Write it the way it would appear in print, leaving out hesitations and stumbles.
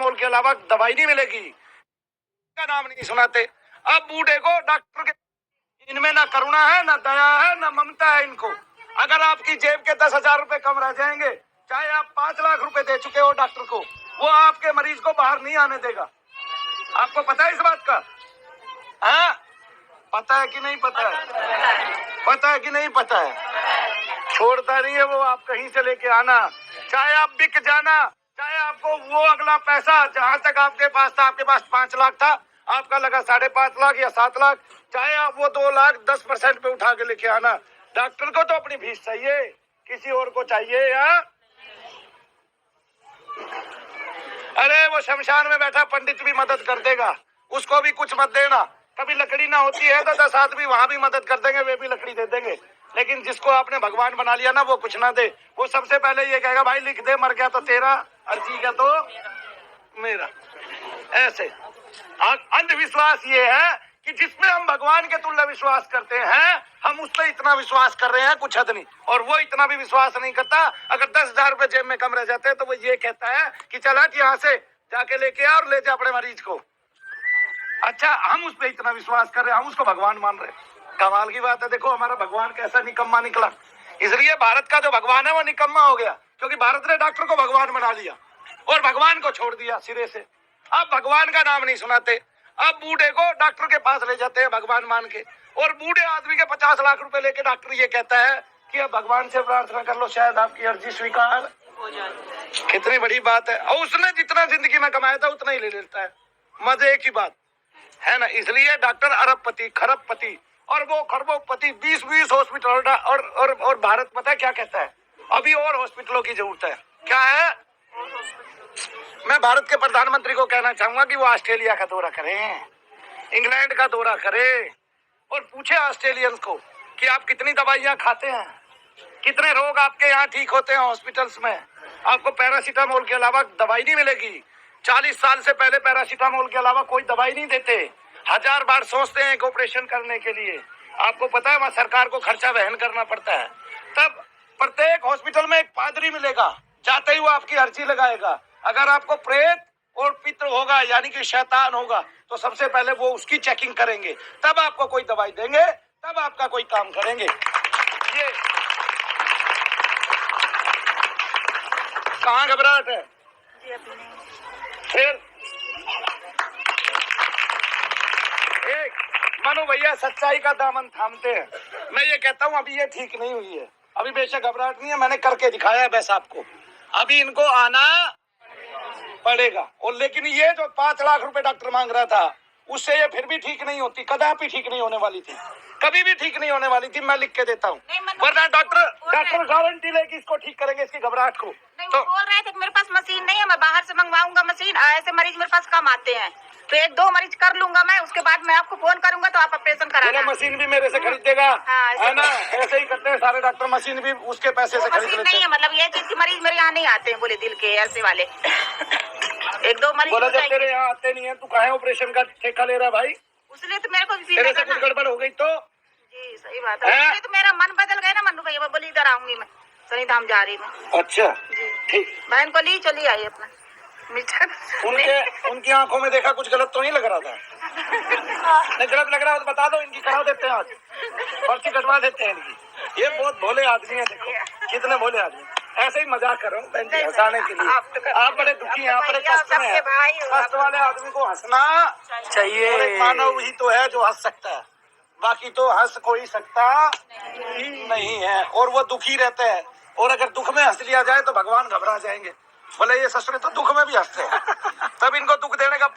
Paracetamol के अलावा दवाई नहीं मिलेगी। का नाम नहीं सुनाते। अब बूढ़े को डॉक्टर के, इनमें ना करुणा है, ना दया है, ना ममता है इनको। अगर आपकी जेब के 10,000 रुपए कम रह जाएंगे, चाहे आप 5 लाख रुपए दे चुके हो डॉक्टर को, वो आपके मरीज को बाहर नहीं आने देगा। आपको पता है इस बात का? हाँ, पता है कि नहीं पता है? पता है कि नहीं पता है? छोड़ता नहीं है वो। आप कहीं से लेके आना, चाहे आप बिक जाना, चाहे आपको वो अगला पैसा जहां तक आपके पास था, आपके पास 5 लाख था, आपका लगा 5.5 लाख या 7 लाख, चाहे आप वो 2 लाख 10% पे उठा के लेके आना। डॉक्टर को तो अपनी फीस चाहिए, किसी और को चाहिए या? अरे वो शमशान में बैठा पंडित भी मदद कर देगा, उसको भी कुछ मत देना। कभी लकड़ी ना होती है तो 10 आदमी वहां भी मदद कर देंगे, वे भी लकड़ी दे देंगे। लेकिन जिसको आपने भगवान बना लिया ना, वो कुछ ना दे। वो सबसे पहले ये कहेगा, भाई लिख दे, मर गया तो तेरा, अर्जी का तो मेरा। ऐसे अंधविश्वास ये है कि जिसमें हम भगवान के तुल्य विश्वास करते हैं, हम उस पर इतना विश्वास कर रहे हैं कुछ हद नहीं। और वो इतना भी विश्वास नहीं करता। अगर 10,000 रुपए जेब में कम रह जाते हैं तो वो ये कहता है कि चल हट यहाँ से, जाके लेके आ और ले जा अपने मरीज को। अच्छा, हम उस पर इतना विश्वास कर रहे हैं, हम उसको भगवान मान रहे हैं। कमाल की बात है। देखो हमारा भगवान कैसा निकम्मा निकला। इसलिए भारत का जो भगवान है वो निकम्मा हो गया, क्योंकि भारत ने डॉक्टर को भगवान बना लिया और भगवान को छोड़ दिया सिरे से। अब भगवान का नाम नहीं सुनाते। अब बूढ़े को डॉक्टर के पास ले जाते हैं भगवान मान के, और बूढ़े आदमी के 50 लाख रुपए लेके डॉक्टर ये कहता है कि अब भगवान से प्रार्थना कर लो, शायद आपकी अर्जी स्वीकार हो जाए। कितनी बड़ी बात है। और उसने जितना जिंदगी में कमाया था उतना ही ले लेता है। मजे की बात है ना। इसलिए डॉक्टर अरबपति, खरबपति और वो खरबोपति, 20-20 हॉस्पिटल। और भारत पता है क्या कहता है? अभी और हॉस्पिटलों की जरूरत है। क्या है? मैं भारत के प्रधानमंत्री को कहना चाहूंगा कि वो ऑस्ट्रेलिया का दौरा करें, इंग्लैंड का दौरा करें और पूछे ऑस्ट्रेलियंस को कि आप कितनी दवाइयां खाते हैं, कितने रोग आपके यहाँ ठीक होते हैं हॉस्पिटल्स में। आपको पैरासीटामोल के अलावा दवाई नहीं मिलेगी। 40 साल से पहले पैरासीटामोल के अलावा कोई दवाई नहीं देते। 1000 बार सोचते हैं एक ऑपरेशन करने के लिए। आपको पता है वहाँ सरकार को खर्चा वहन करना पड़ता है। तब प्रत्येक हॉस्पिटल में एक पादरी मिलेगा, जाते ही वो आपकी अर्जी लगाएगा। अगर आपको प्रेत और पितृ होगा, यानी कि शैतान होगा, तो सबसे पहले वो उसकी चेकिंग करेंगे, तब आपको कोई दवाई देंगे, तब आपका कोई काम करेंगे। ये कहाँ घबराहट है? फिर एक मानो भैया सच्चाई का दामन थामते हैं। मैं ये कहता हूँ अभी ये ठीक नहीं हुई है, अभी बेशक घबराहट नहीं है, मैंने करके दिखाया है बस आपको। अभी इनको आना पड़ेगा। और लेकिन ये जो 5 लाख रुपए डॉक्टर मांग रहा था, उससे ये फिर भी ठीक नहीं होती, कदापि ठीक नहीं होने वाली थी, कभी भी ठीक नहीं होने वाली थी। मैं लिख के देता हूँ, वरना डॉक्टर गारंटी लेगी इसको ठीक करेंगे, इसकी घबराहट को। तो बोल रहे थे कि मेरे पास मशीन नहीं है, मैं बाहर से मंगवाऊंगा मशीन। ऐसे मरीज मेरे पास कम आते हैं, तो 1-2 मरीज कर लूंगा मैं, उसके बाद मैं आपको फोन करूंगा तो आप ऑपरेशन कराना। मशीन भी मेरे से खरीद देगा, है ना? ऐसे ही करते हैं सारे डॉक्टर, मशीन भी उसके पैसे से खरीद लेते हैं। नहीं है मतलब ये चीज की मरीज मेरे यहाँ नहीं आते हैं, बोले दिल के ऐसे वाले 1-2 मरीज। बोला जब तेरे यहाँ आते नहीं है, तू काहे ऑपरेशन का ठेका ले रहा भाई? उसने तो मेरे को तेरे से कुछ गड़बड़ हो गई तो? जी सही बात है। तो मेरा मन बदल गया ना मन्नू भैया, बोली इधर आऊंगी मैं, सनी धाम जा रही मैं। अच्छा ठीक। बहन को ली चली आई अपना उनकी आंखों में देखा कुछ गलत तो नहीं लग रहा था? नहीं गलत लग रहा हो तो बता दो, इनकी करा देते हैं आज, पर्ची कटवा देते हैं इनकी। ये बहुत भोले आदमी है, देखो कितने भोले आदमी। ऐसे ही मजाक कर रहा हूँ बहन जी, हंसाने के लिए। आप बड़े दुखी हैं, आप बड़े कष्ट में हैं। कष्ट वाले आदमी को हंसना चाहिए। एक मानव ही तो है जो हंस सकता है, बाकी तो हंस कोई सकता ही नहीं है। और वो दुखी रहते हैं, और अगर दुख में हंस लिया जाए तो भगवान घबरा जाएंगे। बोले ये ससुरे तो दुख में भी हंसते हैं, तब इनको दुख देने का